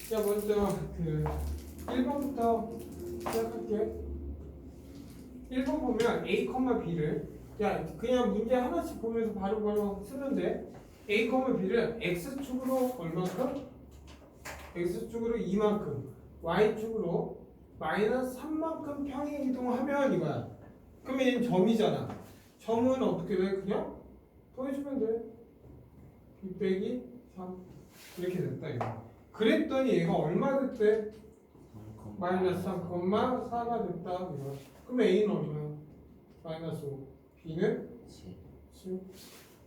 자, 먼저 그 1번부터 시작할게. 1번 보면 A, B를 그냥 문제 하나씩 보면서 바로바로 쓰는데 A, B를 X축으로 얼만큼? X축으로 2만큼, Y축으로 마이너스 3만큼 평행 이동하면 이거야. 그러면 얘는 점이잖아. 점은 어떻게 돼? 그냥 더해주면 돼. B 빼기 3 이렇게 됐다 이거. 그랬더니 얘가 얼마 됐대? 마이너스 3,4가 됐다 이거. 그럼 A는 얼마야? 마이너스 5. B는 7.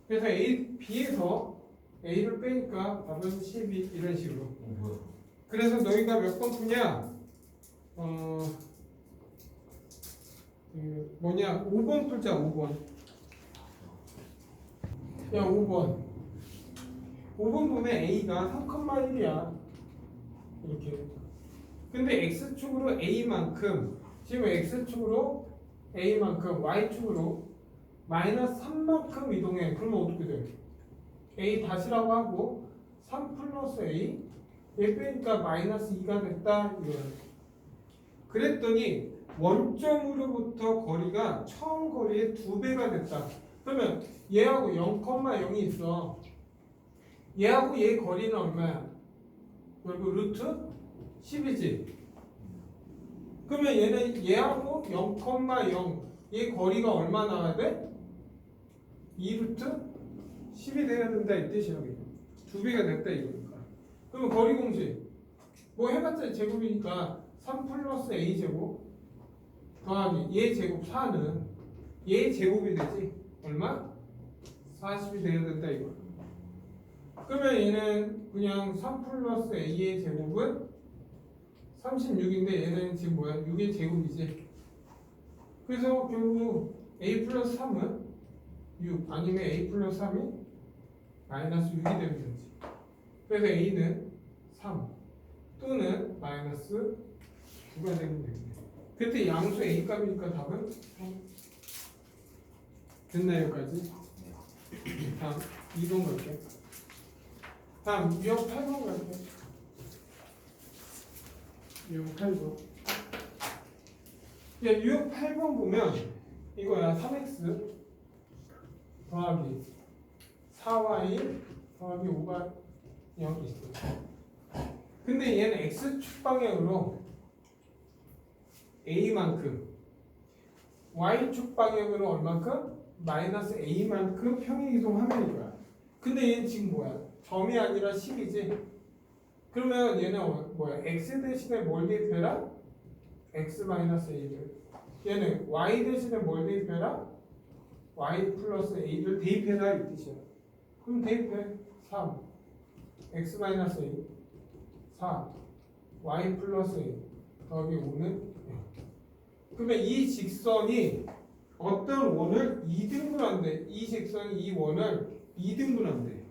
그래서 B에서 A를 빼니까 답은 12 이런 식으로. 그래서 너희가 몇 번 푸냐? 5번 풀자. 5번. 야, 5번 보면 A가 3,1이야 이렇게. 근데 X축으로 A만큼, 지금 X축으로 A만큼 Y축으로 마이너스 3만큼 이동해. 그러면 어떻게 돼? A 다시라고 하고 3 플러스 A 얘 빼니까 마이너스 2가 됐다 이거야. 그랬더니 원점으로부터 거리가 처음 거리의 2배가 됐다. 그러면 얘하고 0,0이 있어. 얘하고 얘 거리는 얼마야? 그리고 루트 10이지. 그러면 얘는 얘하고 0,0 얘 거리가 얼마 나와야 돼? 2루트 10이 돼야 된다 이 뜻이야. 2배가 됐다 이거니까. 그러면 거리 공식 뭐 해봤자 제곱이니까 3 플러스 A 제곱 더하기 얘 제곱 4는 얘 제곱이 되지. 얼마? 40이 돼야 된다 이거. 그러면 얘는 그냥 3 플러스 A의 제곱은 36인데 얘는 지금 뭐야? 6의 제곱이지. 그래서 결국 A 플러스 3은 6 아니면 A 플러스 3이 마이너스 6이 되면 되지. 그래서 A는 3 또는 마이너스 9가 되면 되겠네. 그때 양수 A 값이니까 답은 3. 됐나요 여기까지? 다음 2번 갈게. 다음 유형 8번 갈게. 유형 8번. 야, 유형 8번 보면 이거야. 3x 더하기 4y 더하기 5가 0 있어. 근데 얘는 x축 방향으로 a만큼, y축 방향으로 얼만큼? 마이너스 a만큼 평행 이동하면 이거야. 근데 얘는 지금 뭐야? 점이 아니라 10이지. 그러면 얘는 뭐야? x 대신에 뭘 대입해라? x 마이너스 a를. 얘는 y 대신에 뭘 대입해라? y 플러스 a를 대입해라 이 뜻이야. 그럼 대입해. 3 x 마이너스 a 4 y 플러스 a 더하기 5는 0. 그러면 이 직선이 어떤 원을 2등분한대. 이 직선이 이 원을 2등분한대.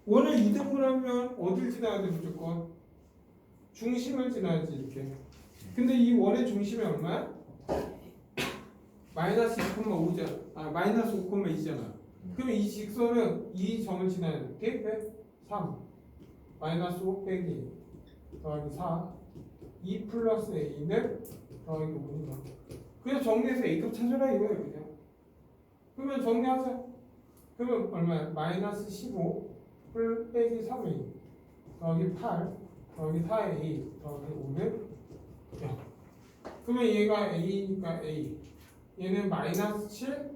원을 2등분하면 어딜 지나야 돼 무조건? 중심을 지나야지 이렇게. 근데 이 원의 중심이 얼마야? 마이너스 2,5잖아. 마이너스 5,2잖아. 그러면 이 직선은 이 점을 지나야 돼. 대입해. 3 마이너스 5 빼기 더하기 4 2 플러스 a는 더하기 5는 그냥 정리해서 a값 찾아라 이거예요 그냥. 그러면 정리하자. 그러면 얼마야? 마이너스 15 빼기 3a 더하기 8 더하기 4a 더하기 5는 0. 그러면 얘가 a니까 a 얘는 마이너스 7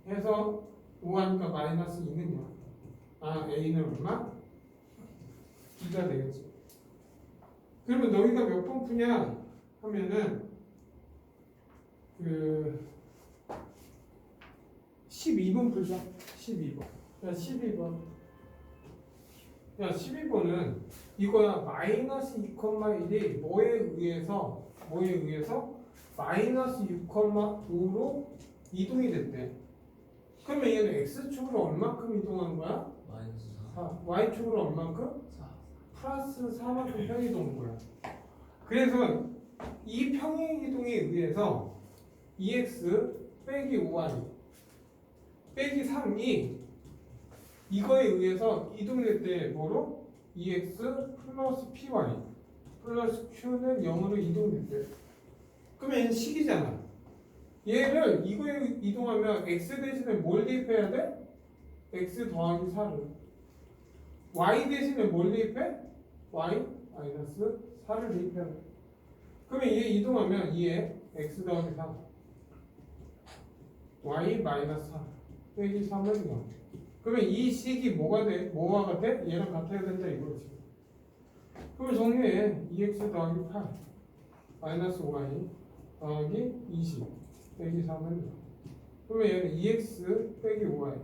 해서 5 하니까 마이너스 2는 0. a는 얼마? 2가 되겠지. 그러면 너희가 몇 번 푸냐 하면은 12번 풀자. 12번. 야 12번. 야 12번은 이거야. 마이너스 2,1이 뭐에 의해서 마이너스 6,5로 이동이 됐대. 그러면 얘는 x축으로 얼마큼 이동하는 거야? 마이너스 4. y축으로 얼마큼? 4. 플러스 4만큼 평행이동한 거야. 그래서 이 평행이동에 의해서 2x 빼기 5y 빼기 3이 이거에 의해서 이동될 때 뭐로? EX 플러스 PY 플러스 Q는 0으로 이동됐대. 그러면 얘는 식이잖아. 얘를 이거에 이동하면 X 대신에 뭘 대입해야 돼? X 더하기 4를. Y 대신에 뭘 대입해? Y 마이너스 4를 대입해야 돼. 그러면 얘 이동하면 얘 X 더하기 4 Y 마이너스 4 빼기 3은 0. 그러면 이 식이 뭐가 돼? 뭐와 같아? 얘랑 같아야 된다 이거지. 그러면 정리해. 2x 더하기 8 마이너스 y 더하기 20 빼기 3은 0. 그러면 얘는 2x 빼기 5y.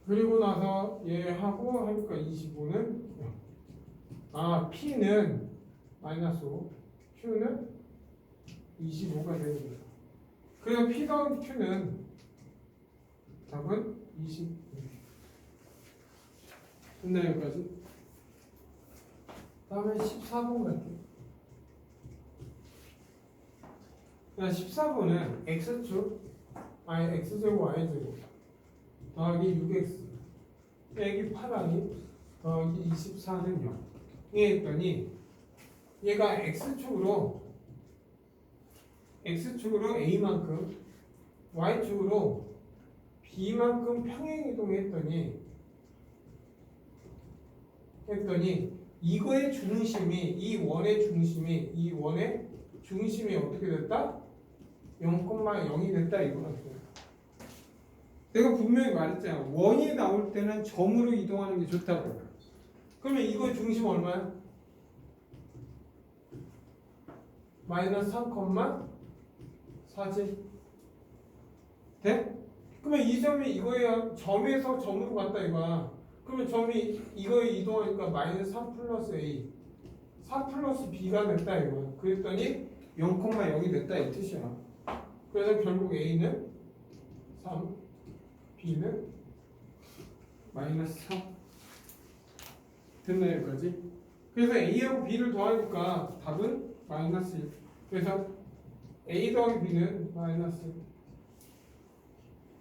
그리고 나서 얘하고 하니까 25는 0. 아, p는 마이너스 5, q는 25가 되는 거야. 그래서 p 더하기 q는 답은 20. 됐나 여기까지? 다음에 14번 갈게요. 14번은 x축 아니 x제곱 y제곱 더하기 6x 빼기 8y 더하기 24는 0. 이게 했더니 얘가 x축으로 a만큼 y축으로 b만큼 평행이동했더니 이거의 중심이 이 원의 중심이 어떻게 됐다? 0,0이 됐다 이거는. 내가 분명히 말했잖아. 원이 나올 때는 점으로 이동하는 게 좋다고. 그러면 이거 중심 얼마야? 마이너스 3,4지. 돼? 그러면 이 점이 이거야 점에서 점으로 갔다 이거야. 그러면 점이 이거에 이동하니까 마이너스 3 플러스 A 4 플러스 B가 됐다 이거야. 그랬더니 0,0이 됐다 이 뜻이야. 그래서 결국 A는 3 B는 마이너스 3 됐나 여기까지? 그래서 A하고 B를 더하니까 답은 마이너스 1. 그래서 A 더하기 B는 마이너스 1.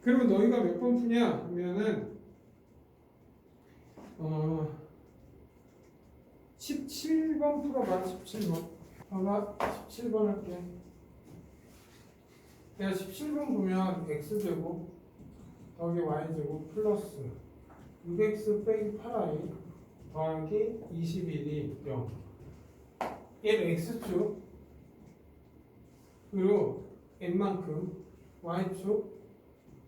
그러면 너희가 몇 번 푸냐 하면은 17번 풀어봐. 17번 봐봐. 17번 할게. 내가 17번 보면 x제곱 더하기 y제곱 플러스 6x 빼기 8y 더하기 21이 0. 얘를 x축 그리고 n만큼 y축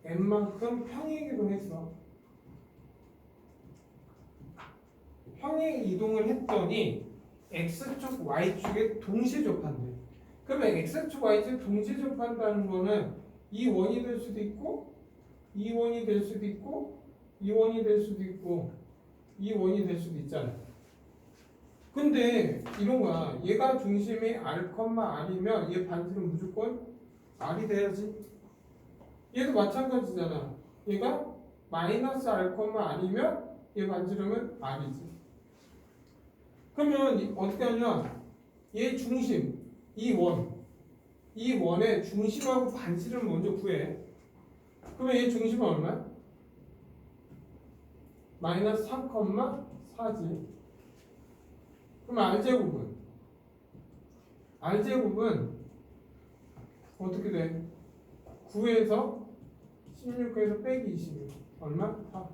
n만큼 평행이동했어. 평행 이동을 했더니 x축 y축에 동시에 접한대. 그러면 x축 y축 동시에 접한다는 거는 이 원이 될 수도 있고 이 원이 될 수도 있고 이 원이 될 수도 있고 이 원이 될 수도 있잖아. 근데 이런 거야. 얘가 중심이 r,r이면 얘 반지름 무조건 r이 돼야지. 얘도 마찬가지잖아. 얘가 마이너스 r,r이면 얘 반지름은 r이지. 그러면 어떻게 하냐? 얘 중심, 이 원의 중심하고 반지름 먼저 구해. 그러면 얘 중심은 얼마야? 마이너스 3,4지. 그럼 R제곱은 어떻게 돼? 9에서 16에서 빼기 26 얼마? 4.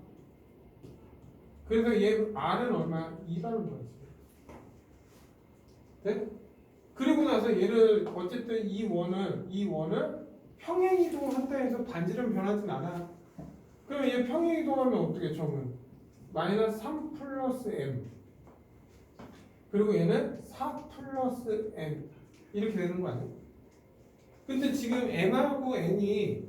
그래서 얘 R은 얼마야? 2라는 거지. 네? 그리고 나서 얘를 어쨌든 이 원을 평행 이동한다 해서 반지름 변하진 않아. 그러면 얘 평행 이동하면 어떻게 점은? 마이너스 3 플러스 m 그리고 얘는 4 플러스 n 이렇게 되는 거 아니야? 근데 지금 m하고 n이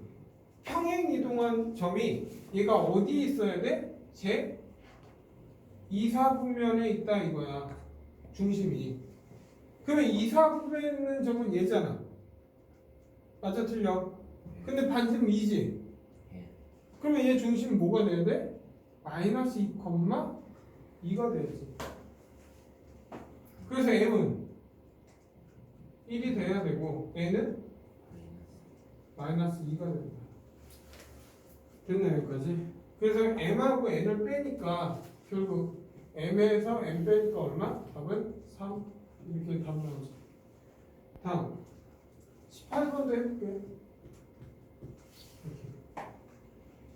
평행 이동한 점이 얘가 어디에 있어야 돼? 제 2사분면에 있다 이거야. 중심이. 그러면 2사분면에 있는 점은 얘잖아. 맞아 틀려? 근데 반지름 2지? 그러면 얘 중심이 뭐가 돼야 돼? 마이너스 2,2가 돼야지. 그래서 m은 1이 돼야 되고 n은 마이너스 2가 된다. 됐나요 여기까지? 그래서 m하고 n을 빼니까 결국 m에서 m 빼니까 얼마? 답은 3. 이렇게 답 나오죠. 다음 18번도 해볼게요.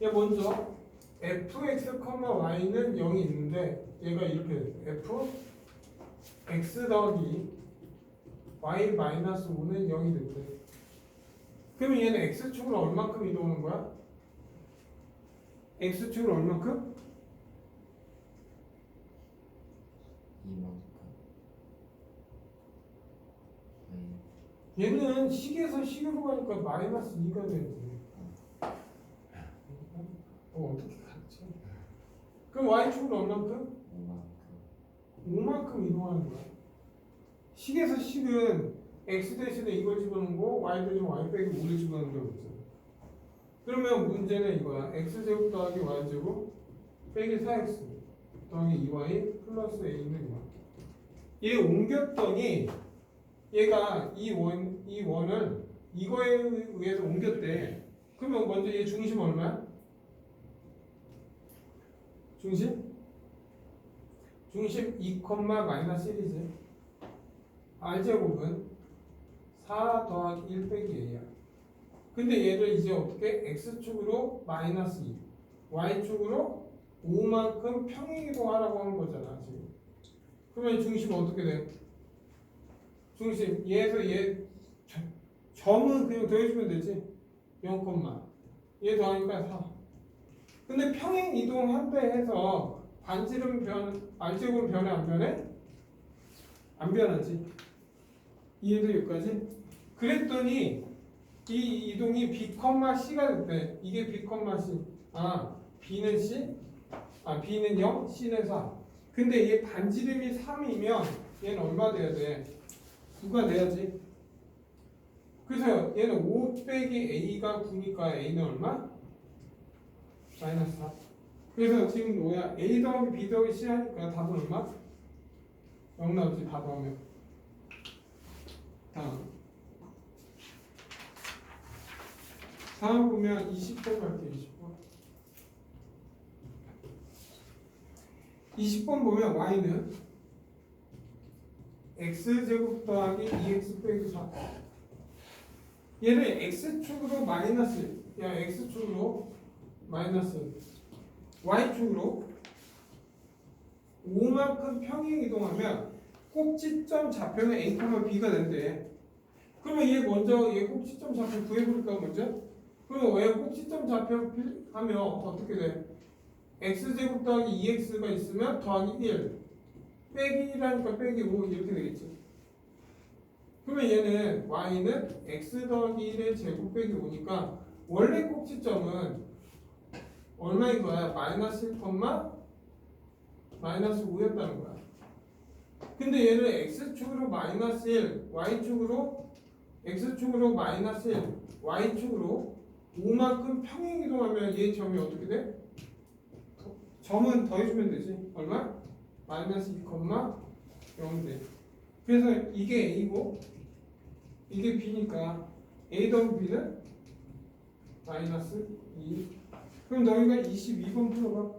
얘 먼저 fx, y는 0이 있는데 얘가 이렇게 돼. f x 더하기 y 마이너스 5는 0이 됐대. 그러면 얘는 x축으로 얼마큼 이동하는 거야? x축으로 얼마큼? 이만큼. 얘는 식에서 식으로 가니까 마이너스 2가 되지. 어떻게 갔지? 그럼 y축으로 얼마큼? 이만큼. 5만큼 이동하는 거야. 식에서 식은 x 대신에 이걸 집어넣고 y 대신에 y 빼기 5를 집어넣는 게 없잖아. 그러면 문제는 이거야. x제곱 더하기 y제곱 빼기 4x 더하기 2y 플러스 a는 0. 얘 옮겼더니 얘가 이 원을 이거에 의해서 옮겼대. 그러면 먼저 얘 중심 얼마야? 중심 2, 마이너스 1이지. r제곱은 4 더하기 1 빼기 a야. 근데 얘를 이제 어떻게? x축으로 마이너스 2, y축으로 5만큼 평행이동하라고 하는 거잖아 지금. 그러면 중심은 어떻게 돼? 중심 얘에서 얘 점은 그냥 더해주면 되지. 0, 얘 더하니까 4. 근데 평행 이동한다 해서 반지름 r제곱은 변해 안 변해? 안 변하지. 이해도 여기까지? 그랬더니 이 이동이 b, c가 됐대. 이게 b, c. b는 c? b는 0, c는 4. 근데 얘 반지름이 3이면 얘는 얼마 돼야 돼? 9가 돼야지. 그래서 얘는 5 빼기 a가 9니까 a는 얼마? 마이너스 4. 그래서 지금 뭐야? a 더하기 b 더하기 c 하니까 답은 얼마? 0 나오지. 다 더하면. 다음 4번 보면 20번 갈게요. 20번 보면 y는 x제곱 더하기 2x 빼기 4. 얘를 x축으로 마이너스, x축으로 마이너스 y축으로 5만큼 평행 이동하면 꼭지점 좌표는 a, b가 된대. 그러면 얘 먼저 얘 꼭지점 좌표 구해볼까 먼저? 그럼 왜 꼭지점 좌표 하면 어떻게 돼? x제곱 더하기 2x가 있으면 더하기 1 빼기 1하니까 빼기 5 이렇게 되겠지. 그러면 얘는 y는 x 더하기 1의 제곱 빼기 5니까 원래 꼭지점은 얼마인 거야? 마이너스 1, 마이너스 5였다는 거야. 근데 얘를 x축으로 마이너스 1, x축으로 마이너스 1, y축으로 5만큼 평행 이동하면 얘 점이 어떻게 돼? 점은 더해주면 되지. 얼마? 마이너스 2, 0 돼. 그래서 이게 a고 이게 b니까 a 더하기 b는 마이너스 2. 그럼 너희가 22번 풀어봐.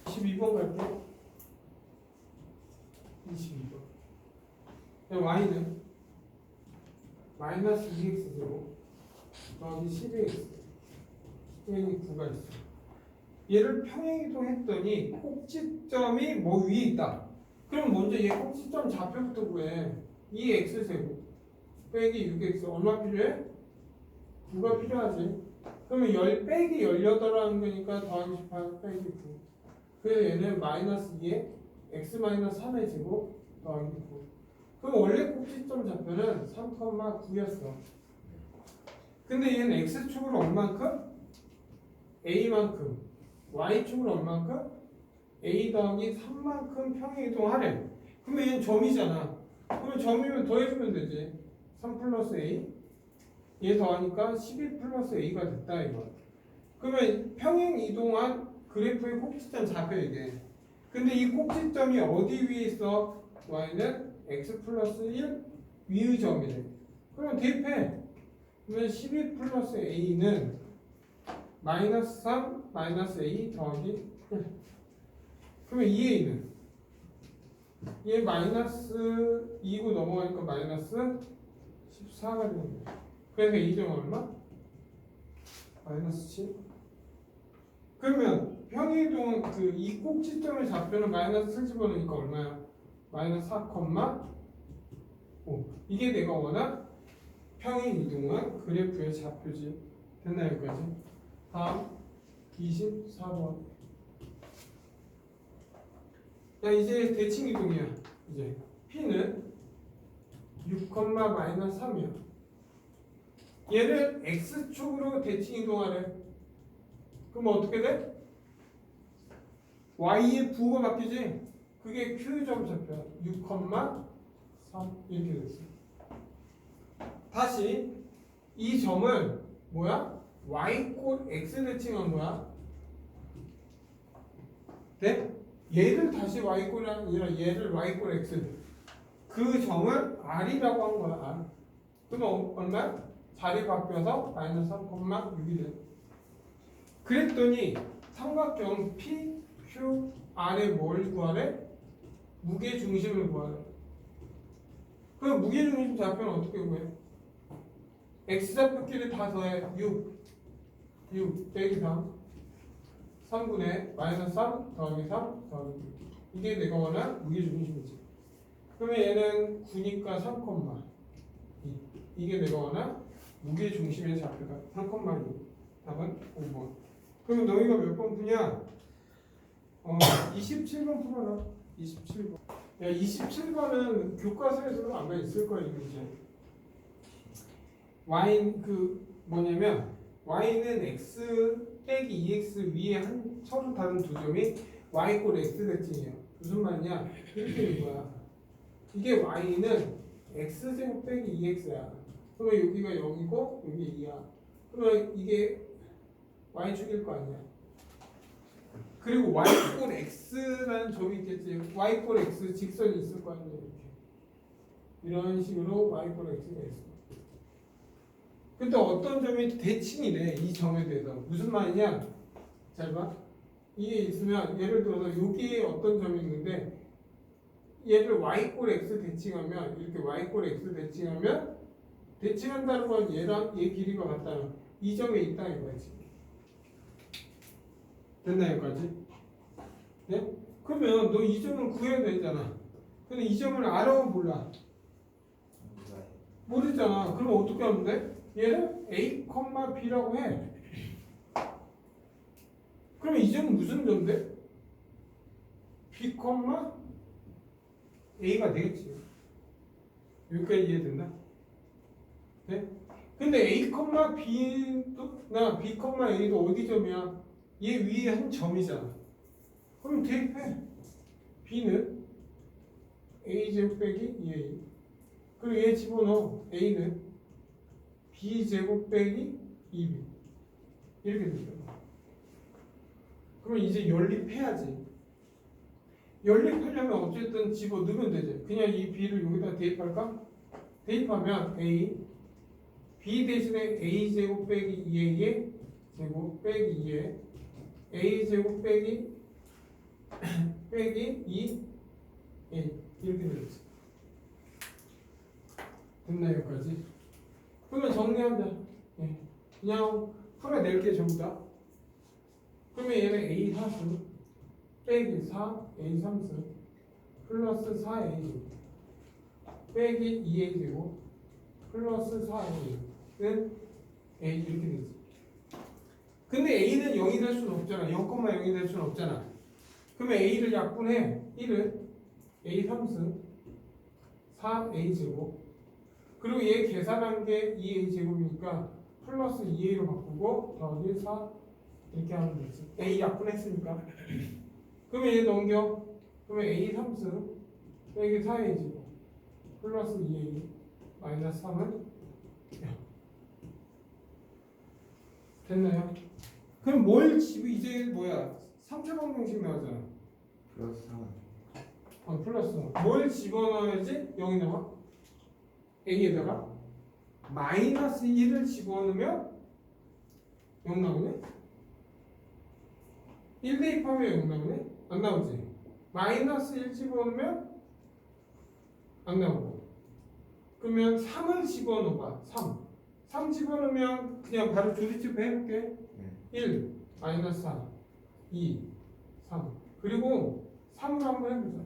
22번 갈게. 22번. y는 마이너스 2x제곱 더하기 12x 빼기 9가 있어. 얘를 평행이동했더니 꼭지점이 뭐 위에 있다. 그럼 먼저 얘 꼭지점 좌표부터 구해. 2x제곱 빼기 6x 얼마 필요해? 9가 필요하지. 그러면 10 빼기 18하는 거니까 더하기 18 빼기 9. 그래서 얘는 마이너스 2에 x 마이너스 3의 제곱 더하기 9. 그럼 원래 꼭지점 좌표는 3,9였어. 근데 얘는 x축으로 얼만큼? a만큼. y축으로 얼만큼? a 더하기 3만큼 평행이동하래. 그러면 얘는 점이잖아. 그러면 점이면 더해주면 되지. 3 플러스 a. 얘 더하니까 12 플러스 a가 됐다 이거. 그러면 평행이동한 그래프의 꼭지점 좌표 이게. 근데 이 꼭지점이 어디 위에 있어? y는 x 플러스 1 위의 점이래. 그럼 대입해. 그러면 12 플러스 a는 마이너스 3 마이너스 a 더하기 1. 그러면 2a는 얘 마이너스 2고 넘어가니까 마이너스 14가 되는 거야. 그래서 이 점 얼마? 마이너스 7. 그러면 평행이동 그 이 꼭지점의 좌표는 마이너스 7 집어넣으니까 얼마야? 마이너스 4,5. 이게 내가 원한 평행이동한 그래프의 좌표지. 됐나 여기까지? 다음 24번. 야 이제 대칭이동이야. 이제 P는 6, 마이너스 3이야. 얘를 X축으로 대칭이동하래. 그럼 어떻게 돼? Y의 부호가 바뀌지? 그게 Q점 좌표야. 6, 3 이렇게 됐어. 다시 이 점을 뭐야? Y 꼴 X 대칭한 거야. 네? 얘를 다시 Y 꼴이 아니라 얘를 Y 꼴 X. 그 점을 R이라고 한 거야. R. 그럼 얼마? 자리 바뀌어서 마이너스 3,6이 돼. 그랬더니 삼각형 PQR의 뭘 구하래? 무게 중심을 구하래. 그럼 무게 중심 좌표는 어떻게 구해? X 좌표끼리 다 더해 6 빼기 3 3분의 마이너스 3 더하기 3 더하기 6. 이게 내가 원하는 무게 중심이지. 그러면 얘는 9니까 3,2. 이게 내가 원하는 무게 중심의 좌표다. 3,2. 답은 5번. 그러면 너희가 몇 번 푸냐? 27번 풀어라. 27번. 야 27번은 교과서에서도 아마 있을 거야 이 문제. y 그 뭐냐면 y는 x 빼기 2x 위에 한 서로 다른 두 점이 y 꼴 x 대칭이에요. 무슨 말이냐? 이렇게 되는 거야. 이게 y는 x제곱 빼기 2x야. 그러면 여기가 0이고 여기 2야. 그러면 이게 y축일 거 아니야. 그리고 y꼴 x라는 점이 있겠지. y꼴 x 직선이 있을 거 아니야. 이렇게 이런 식으로 y꼴 x가 있어. 근데 어떤 점이 대칭이래. 이 점에 대해서 무슨 말이냐? 잘 봐. 이게 있으면 예를 들어서 여기에 어떤 점이 있는데 얘를 y꼴 x 대칭하면 이렇게 y꼴 x 대칭하면 대칭한다는 건 얘랑 얘 길이가 같다는 이 점에 있다 이거지. 됐나 여기까지? 네? 그러면 너 이 점을 구해야 되잖아. 근데 이 점을 알아 몰라? 모르잖아. 그럼 어떻게 하면 돼? 얘를 A, B라고 해. 그러면 이 점은 무슨 점인데? B, A가 되겠지. 여기까지 이해된다? 네? 근데 A, B도 나 B, A도 어디 점이야? 얘 위에 한 점이잖아. 그럼 대입해. B는 A제곱 빼기 2A. 그리고 얘 집어넣어. A는 B제곱 빼기 2B. 이렇게 되죠. 그럼 이제 연립해야지. 연립하려면 어쨌든 집어 넣으면 되지. 그냥 이 B를 여기다 대입할까? 대입하면 A B 대신에 A제곱 빼기 2A의 제곱 빼기 2에 A제곱 빼기 2A 이렇게 되겠지. 됐나 여기까지? 그러면 정리하자. 예. 그냥 풀어낼게 전부 다. 그러면 얘는 A 사수 빼기 4 A 3수 플러스 4A 빼기 2A 제곱 플러스 4A는 A 이렇게 되지. 근데 A는 0이 될 수는 없잖아. 0,0이 될 수는 없잖아. 그러면 A를 약분해. 1은 A 3수 4A 제곱 그리고 얘 계산한 게 2A 제곱이니까 플러스 2A로 바꾸고 더하기 4 이렇게 하면 되지. A 약분했으니까. 그러면 얘 넘겨. 그러면 A 3수 빼기 4A 제곱 플러스 2A 마이너스 3은 0. 됐나요? 그럼 뭘 이제 뭐야? 3차 방정식 나오잖아. 플러스 3. 플러스 뭘 집어넣어야지 0이 나와? A에다가 마이너스 1을 집어넣으면 0 나오네? 1 대입하면 0 나오네? 안 나오지? 마이너스 1 집어넣으면 안 나오고 그러면 3을 집어넣어봐. 3 집어넣으면 그냥 바로 조리집 해볼게. 1 마이너스 4 2 3 그리고 3으로 한번 해보자.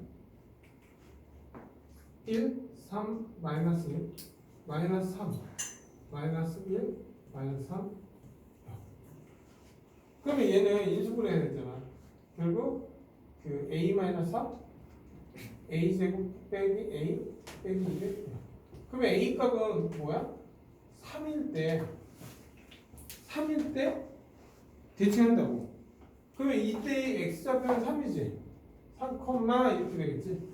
1 3 마이너스 1 마이너스 3 마이너스 1 마이너스 3 그러면 얘는 인수분해 해야 되잖아. 결국 그 a 마이너스 3 a 제곱 빼기 a 빼기 2 그러면 a 값은 뭐야? 3일 때 대칭한다고. 그러면 이때의 x좌표는 3이지. 3, 이렇게 되겠지.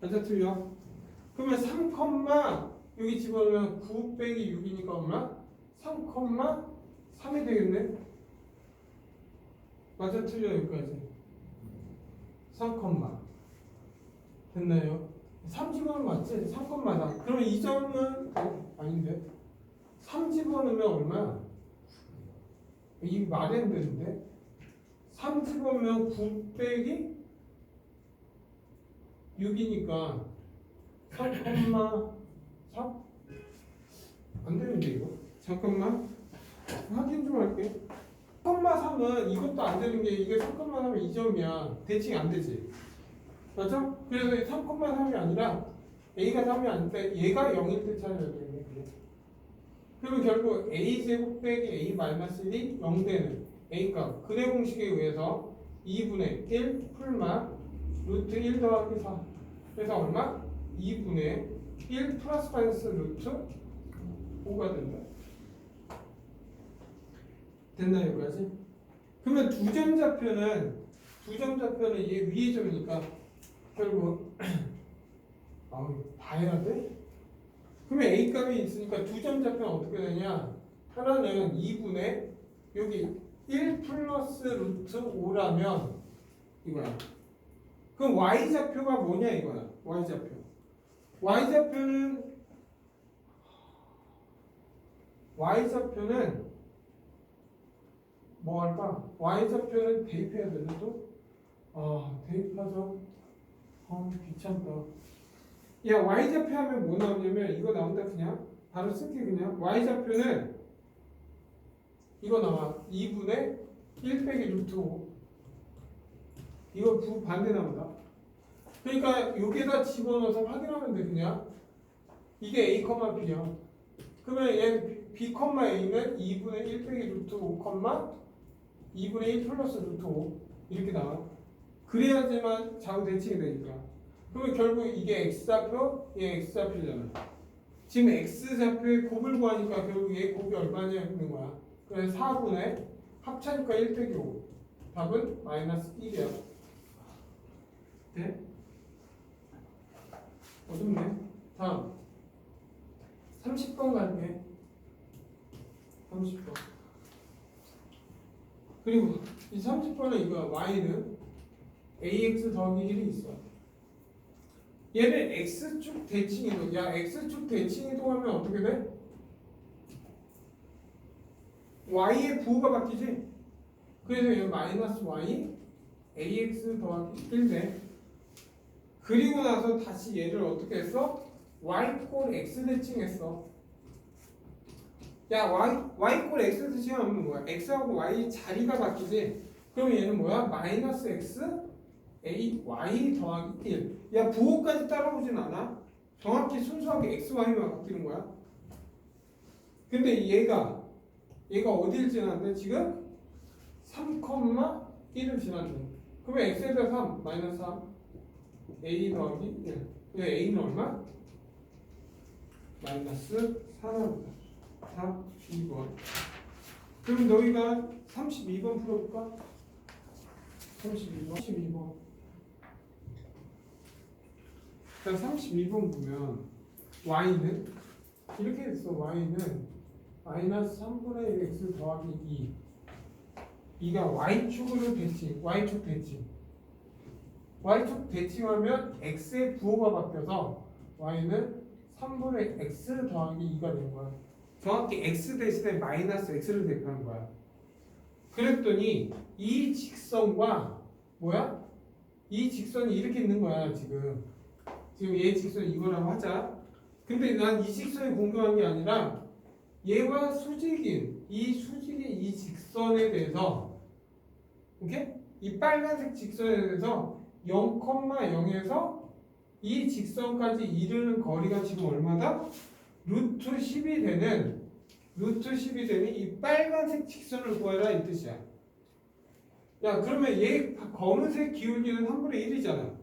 맞아 틀려? 그러면 3, 여기 집어넣으면 9 빼기 6이니까 얼마? 3, 3이 되겠네. 맞아 틀려 여기까지. 3, 됐나요? 3 집어넣으면 맞지? 3, 4 그러면 이 점은 아닌데 3 집어넣으면 얼마야? 이 말이 안 되는데 3 집어넣으면 9 빼기 6이니까 3,4 안 되는데 이거 잠깐만 확인 좀 할게. 3,3은 이것도 안 되는 게 이게 3,3은 2점이야. 대칭이 안 되지. 맞죠? 그래서 3,3이 아니라 a가 3이 아닌데 얘가 0일 때 찾아야 되겠네. 그러면 결국 a 제곱 빼기 a 마이너스 1이 0 되는 a 값 근해 공식에 의해서 2분의 1 풀마 루트 1 더하기 4 그래서 얼마? 2분의 1 플러스 마이너스 루트 5가 된다. 됐나요 여기까지? 그러면 두 점 좌표는 얘 위의 점이니까 결국 다 해야 돼? 그러면 a 값이 있으니까 두 점 좌표는 어떻게 되냐? 하나는 2분의 여기 1 플러스 루트 5라면 이거야. 그럼 y 좌표가 뭐냐 이거야. y 좌표는 뭐 할까? y 좌표는 대입해야 되는 또? 대입하자. 귀찮다. 야 y 좌표 하면 뭐 나오냐면 이거 나온다 그냥 바로 쓸게 그냥 y 좌표는 이거 나와 2분의 1 빼기 루트 5 이거 반대 나온다. 그러니까 여기다 집어넣어서 확인하면 돼 그냥 이게 a, b야. 그러면 얘 b, a는 2분의 1 빼기 루트 5, 2분의 1 플러스 루트 5 이렇게 나와. 그래야지만 좌우 대칭이 되니까. 그러면 결국 이게 x좌표, 얘 x좌표잖아. 지금 x좌표의 곱을 구하니까 결국 얘 곱이 얼마냐 있는 거야. 그래서 4분의 합차니까 1 빼기 5 답은 마이너스 1이야. 네? 어둡네. 다음 30번 갈게. 30번. 그리고 이 30번은 이거야. y는 ax 더하기 1이 있어. 얘는 x축 대칭 이동. 야 x축 대칭 이동하면 어떻게 돼? y의 부호가 바뀌지? 그래서 얘는 마이너스 y ax 더하기 1돼. 그리고 나서 다시 얘를 어떻게 했어? y 꼴 x 대칭했어. 야 y 꼴 x 대칭하면 뭐야? x하고 y 자리가 바뀌지? 그럼 얘는 뭐야? 마이너스 x a y 더하기 1. 야 부호까지 따라오진 않아? 정확히 순수하게 x, y만 바뀌는 거야. 근데 얘가 어딜 지났는데 지금 3,1을 지났네. 그러면 x에다 3 마이너스 3 a 더하기 1. 그럼 a는 얼마? 마이너스 4나옵니다. 4, 2번. 그럼 너희가 32번 풀어볼까? 32번. 자, 32번 보면 y는 이렇게 됐어. y는 마이너스 3분의 1 x 더하기 2. 2가 y축으로 대칭, y축 대칭. y축 대칭하면 x의 부호가 바뀌어서 y는 3분의 x 더하기 2가 된 거야. 정확히 x 대신에 마이너스 x를 대입하는 거야. 그랬더니 이 직선과 뭐야? 이 직선이 이렇게 있는 거야 지금. 지금 얘 직선이 이거라고 하자. 근데 난 이 직선이 궁금한 게 아니라 얘와 수직인 이 직선에 대해서, 오케이? 이 빨간색 직선에 대해서 0,0에서 이 직선까지 이르는 거리가 지금 얼마다? 루트 10이 되는 이 빨간색 직선을 구하라 이 뜻이야. 야, 그러면 얘 검은색 기울기는 3분의 1이잖아.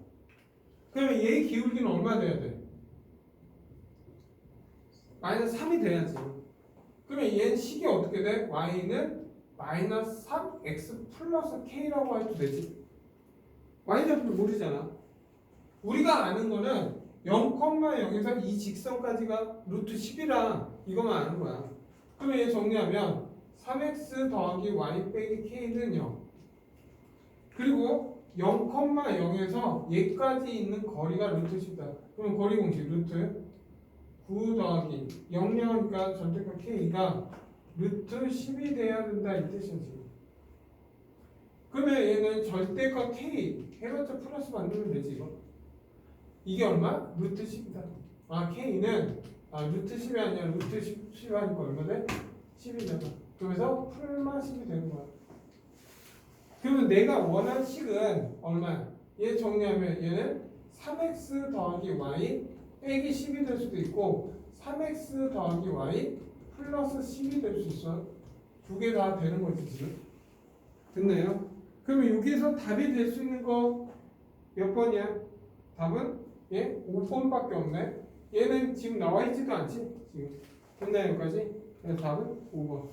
그러면 얘 기울기는 얼마 돼야 돼? 마이너스 3이 돼야지. 그러면 얘는 식이 어떻게 돼? y는 마이너스 3x 플러스 k라고 해도 되지. y좌표를 모르잖아. 우리가 아는 거는 0,0에서 이 직선까지가 루트 10이라 이것만 아는 거야. 그러면 얘 정리하면 3x 더하기 y 빼기 k는 0. 그리고 0,0에서 얘까지 있는 거리가 루트 10이다. 그럼 거리 공식 루트 9 더하기 0,0하니까 절대값 k가 루트 10이 돼야 된다 이 뜻이지. 그러면 얘는 절대값 k 해봤자 플러스 만들면 되지 이거. 이게 얼마? 루트 10이다. 아 k는 루트 10이 아니라 루트 10 하니까 얼마 돼? 10이잖아. 그래서 풀마 10이 되는 거야. 그러면 내가 원하는 식은 얼마야? 얘 정리하면 얘는 3x 더하기 y 빼기 10이 될 수도 있고 3x 더하기 y 플러스 10이 될 수 있어. 두 개 다 되는 거지 지금. 됐나요? 그러면 여기에서 답이 될 수 있는 거 몇 번이야? 답은 5번밖에 없네. 얘는 지금 나와 있지도 않지 지금. 됐나요 여기까지? 그래서 답은 5번.